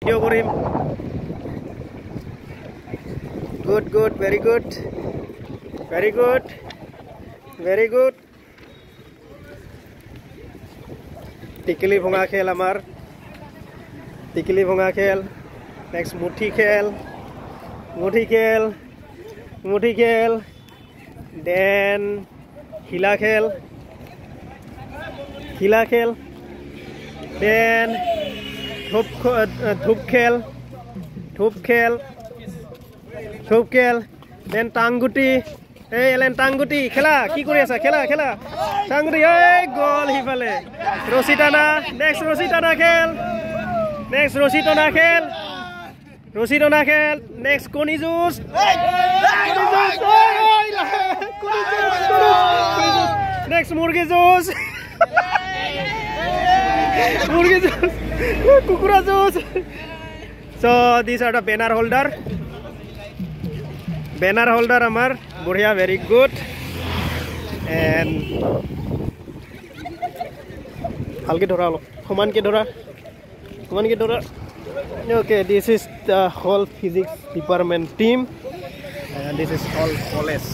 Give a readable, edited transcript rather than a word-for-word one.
video কৰিম good very good টিকলি ভঙা খেল আমাৰ টিকলি ভঙা খেল নেক্সট মুঠি খেল দেন হিলা খেল দেন ধূপ খেল দেন টাংগুটি এই এলেন টাংগুটি খেলা কি কৰি আছা খেলা টাংগুটি এই গল হিফালে ৰছী টানা নেক্সট ৰছী টনা খেল নেক্সট কণী যুঁজ নেক্সট মুৰ্গী যুঁজ কুকুৰা যুঁজ so these are the banner holder আমাৰ বঢ়িয়া very good and ভালকে ধৰা অলপ সমানকে ধৰা okay this is the whole physics department team and this is all college